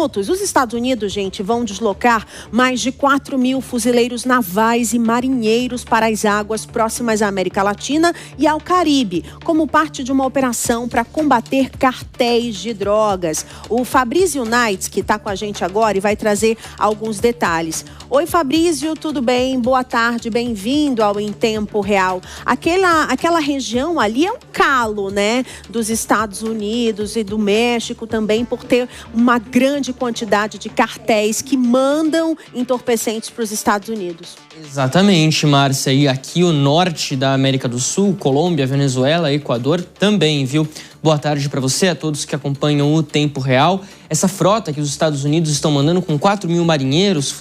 minutos, os Estados Unidos, gente, vão deslocar mais de 4.000 fuzileiros navais e marinheiros para as águas próximas à América Latina e ao Caribe, como parte de uma operação para combater cartéis de drogas. O Fabrício Knights, que está com a gente agora e vai trazer alguns detalhes. Oi, Fabrício, tudo bem? Boa tarde, bem-vindo ao Em Tempo Real. Aquela região ali é um calo, né, dos Estados Unidos e do México também, por ter uma grande quantidade de cartéis que mandam entorpecentes para os Estados Unidos. Exatamente, Márcia. E aqui o norte da América do Sul, Colômbia, Venezuela, Equador também, viu? Boa tarde para você, a todos que acompanham o Tempo Real. Essa frota que os Estados Unidos estão mandando com 4.000 marinheiros,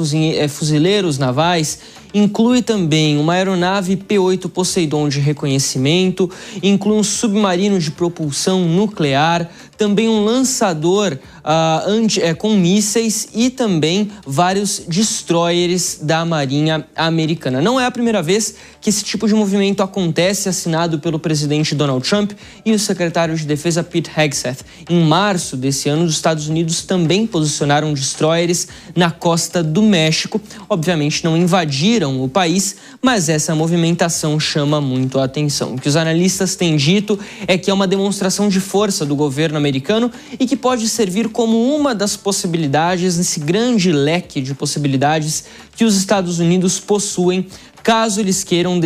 fuzileiros navais, inclui também uma aeronave P-8 Poseidon de reconhecimento, inclui um submarino de propulsão nuclear, também um lançador com mísseis e também vários destroyers da Marinha Americana. Não é a primeira vez que esse tipo de movimento acontece, assinado pelo presidente Donald Trump e o secretário de Defesa Pete Hegseth. Em março desse ano, os Estados Unidos também posicionaram destroyers na costa do México. Obviamente não invadiram o país, mas essa movimentação chama muito a atenção. O que os analistas têm dito é que é uma demonstração de força do governo americano e que pode servir como uma das possibilidades nesse grande leque de possibilidades que os Estados Unidos possuem, caso eles queiram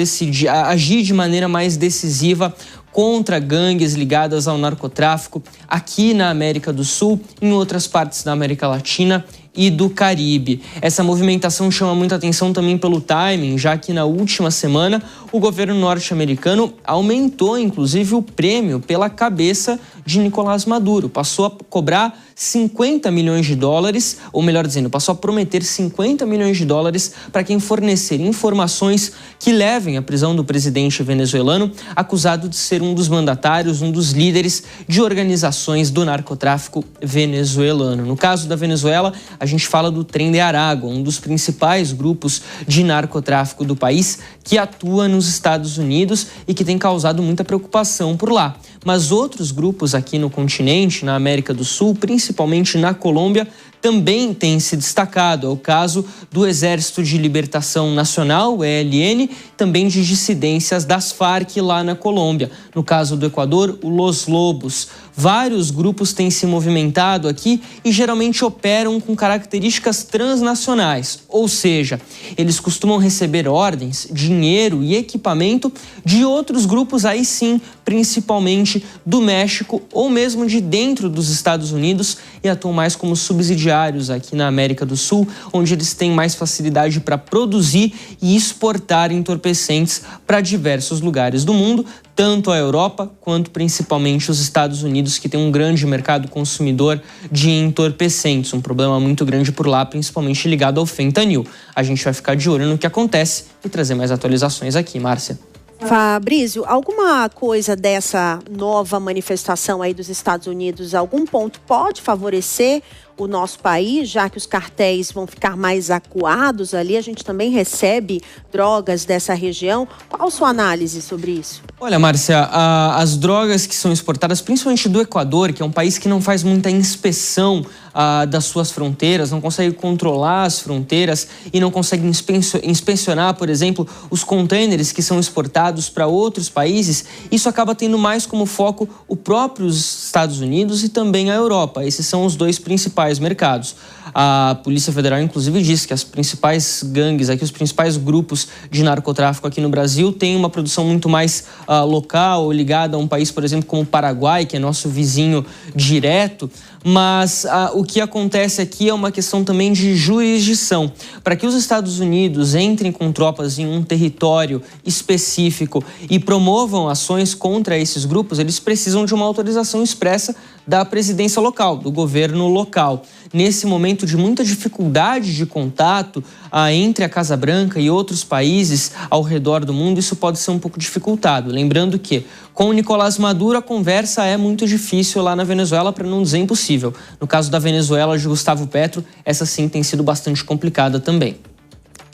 agir de maneira mais decisiva contra gangues ligadas ao narcotráfico aqui na América do Sul, em outras partes da América Latina e do Caribe. Essa movimentação chama muita atenção também pelo timing, já que na última semana o governo norte-americano aumentou, inclusive, o prêmio pela cabeça de Nicolás Maduro. Passou a cobrar 50 milhões de dólares, ou melhor dizendo, passou a prometer 50 milhões de dólares para quem fornecer informações que levem à prisão do presidente venezuelano, acusado de ser um dos mandatários, um dos líderes de organizações do narcotráfico venezuelano. No caso da Venezuela, a gente fala do Tren de Aragua, um dos principais grupos de narcotráfico do país que atua nos Estados Unidos e que tem causado muita preocupação por lá. Mas outros grupos aqui no continente, na América do Sul, principalmente na Colômbia, também têm se destacado. É o caso do Exército de Libertação Nacional, o ELN, também de dissidências das Farc lá na Colômbia. No caso do Equador, o Los Lobos. Vários grupos têm se movimentado aqui e geralmente operam com características transnacionais, ou seja, eles costumam receber ordens, dinheiro e equipamento de outros grupos, aí sim, principalmente do México ou mesmo de dentro dos Estados Unidos, e atuam mais como subsidiários aqui na América do Sul, onde eles têm mais facilidade para produzir e exportar entorpecentes para diversos lugares do mundo, tanto a Europa quanto principalmente os Estados Unidos, que tem um grande mercado consumidor de entorpecentes, um problema muito grande por lá, principalmente ligado ao fentanil. A gente vai ficar de olho no que acontece e trazer mais atualizações aqui, Márcia. Fabrício, alguma coisa dessa nova manifestação aí dos Estados Unidos, algum ponto pode favorecer o nosso país, já que os cartéis vão ficar mais acuados ali? A gente também recebe drogas dessa região. Qual a sua análise sobre isso? Olha, Márcia, as drogas que são exportadas, principalmente do Equador, que é um país que não faz muita inspeção das suas fronteiras, não consegue controlar as fronteiras e não consegue inspecionar, por exemplo, os contêineres que são exportados para outros países, isso acaba tendo mais como foco os próprios Estados Unidos e também a Europa. Esses são os dois principais mercados. A Polícia Federal, inclusive, diz que as principais gangues, aqui, os principais grupos de narcotráfico aqui no Brasil têm uma produção muito mais local, ligada a um país, por exemplo, como o Paraguai, que é nosso vizinho direto. Mas o que acontece aqui é uma questão também de jurisdição. Para que os Estados Unidos entrem com tropas em um território específico e promovam ações contra esses grupos, eles precisam de uma autorização expressa da presidência local, do governo local. Nesse momento de muita dificuldade de contato entre a Casa Branca e outros países ao redor do mundo, isso pode ser um pouco dificultado. Lembrando que, com o Nicolás Maduro, a conversa é muito difícil lá na Venezuela, para não dizer impossível. No caso da Venezuela, de Gustavo Petro, essa sim tem sido bastante complicada também.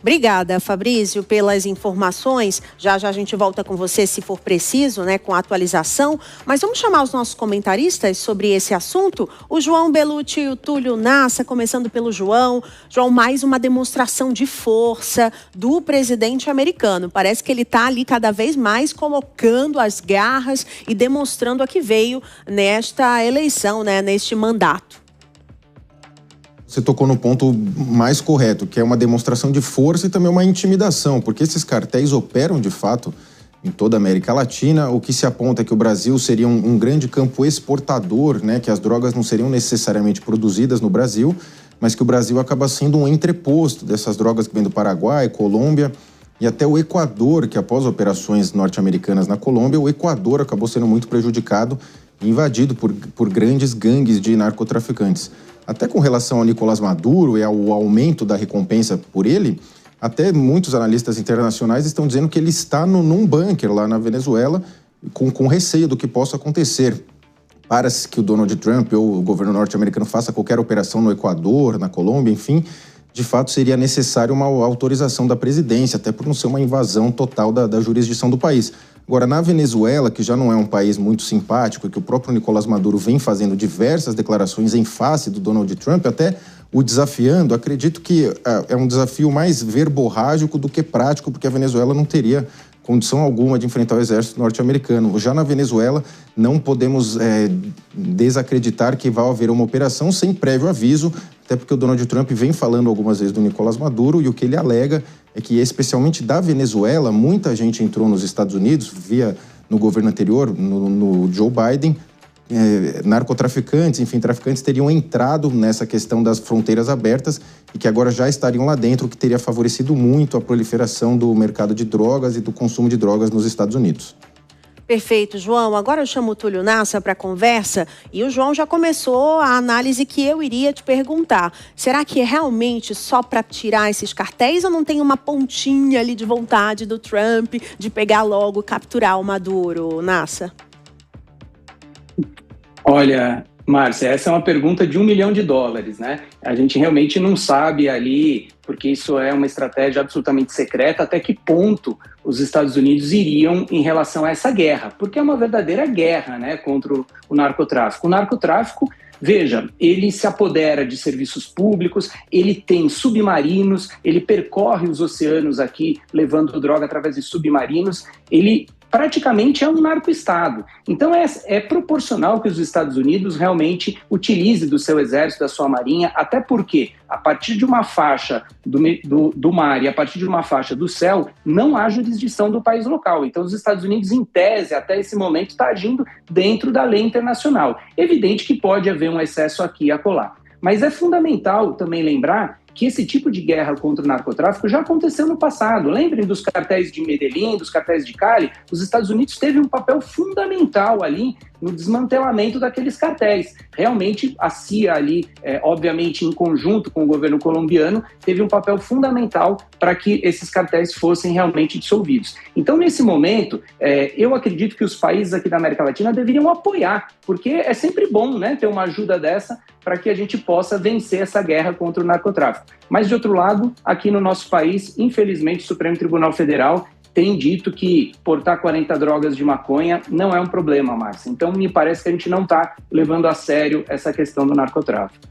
Obrigada, Fabrício, pelas informações. Já a gente volta com você, se for preciso, né, com a atualização. Mas vamos chamar os nossos comentaristas sobre esse assunto. O João Belucci e o Túlio Nassa, começando pelo João. João, mais uma demonstração de força do presidente americano. Parece que ele está ali cada vez mais colocando as garras e demonstrando a que veio nesta eleição, né, neste mandato. Você tocou no ponto mais correto, que é uma demonstração de força e também uma intimidação, porque esses cartéis operam, de fato, em toda a América Latina. O que se aponta é que o Brasil seria um grande campo exportador, né, que as drogas não seriam necessariamente produzidas no Brasil, mas que o Brasil acaba sendo um entreposto dessas drogas que vêm do Paraguai, Colômbia e até o Equador, que após operações norte-americanas na Colômbia, o Equador acabou sendo muito prejudicado e invadido por grandes gangues de narcotraficantes. Até com relação ao Nicolás Maduro e ao aumento da recompensa por ele, até muitos analistas internacionais estão dizendo que ele está num bunker lá na Venezuela com receio do que possa acontecer. Para que o Donald Trump ou o governo norte-americano faça qualquer operação no Equador, na Colômbia, enfim, de fato seria necessário uma autorização da presidência, até por não ser uma invasão total da jurisdição do país. Agora, na Venezuela, que já não é um país muito simpático e que o próprio Nicolás Maduro vem fazendo diversas declarações em face do Donald Trump, até o desafiando, acredito que é um desafio mais verborrágico do que prático, porque a Venezuela não teria condição alguma de enfrentar o exército norte-americano. Já na Venezuela, não podemos desacreditar que vai haver uma operação sem prévio aviso, até porque o Donald Trump vem falando algumas vezes do Nicolás Maduro e o que ele alega é que, especialmente da Venezuela, muita gente entrou nos Estados Unidos, no governo anterior, no Joe Biden, narcotraficantes, enfim, traficantes teriam entrado nessa questão das fronteiras abertas e que agora já estariam lá dentro, o que teria favorecido muito a proliferação do mercado de drogas e do consumo de drogas nos Estados Unidos. Perfeito, João. Agora eu chamo o Túlio Nassa para a conversa e o João já começou a análise que eu iria te perguntar. Será que é realmente só para tirar esses cartéis ou não tem uma pontinha ali de vontade do Trump de pegar logo, capturar o Maduro, Nassa? Olha, Márcia, essa é uma pergunta de $1 milhão, né? A gente realmente não sabe ali, porque isso é uma estratégia absolutamente secreta, até que ponto os Estados Unidos iriam em relação a essa guerra, porque é uma verdadeira guerra, né, contra o narcotráfico. O narcotráfico, veja, ele se apodera de serviços públicos, ele tem submarinos, ele percorre os oceanos aqui, levando droga através de submarinos, ele praticamente é um narco-estado. Então é proporcional que os Estados Unidos realmente utilize do seu exército, da sua marinha, até porque a partir de uma faixa do mar e a partir de uma faixa do céu, não há jurisdição do país local. Então os Estados Unidos, em tese, até esse momento, está agindo dentro da lei internacional. Evidente que pode haver um excesso aqui e acolá. Mas é fundamental também lembrar que esse tipo de guerra contra o narcotráfico já aconteceu no passado. Lembrem dos cartéis de Medellín, dos cartéis de Cali. Os Estados Unidos teve um papel fundamental ali no desmantelamento daqueles cartéis. Realmente, a CIA ali, obviamente em conjunto com o governo colombiano, teve um papel fundamental para que esses cartéis fossem realmente dissolvidos. Então, nesse momento, eu acredito que os países aqui da América Latina deveriam apoiar, porque é sempre bom, né, ter uma ajuda dessa para que a gente possa vencer essa guerra contra o narcotráfico. Mas, de outro lado, aqui no nosso país, infelizmente, o Supremo Tribunal Federal tem dito que portar 40 drogas de maconha não é um problema, Márcia. Então, me parece que a gente não está levando a sério essa questão do narcotráfico.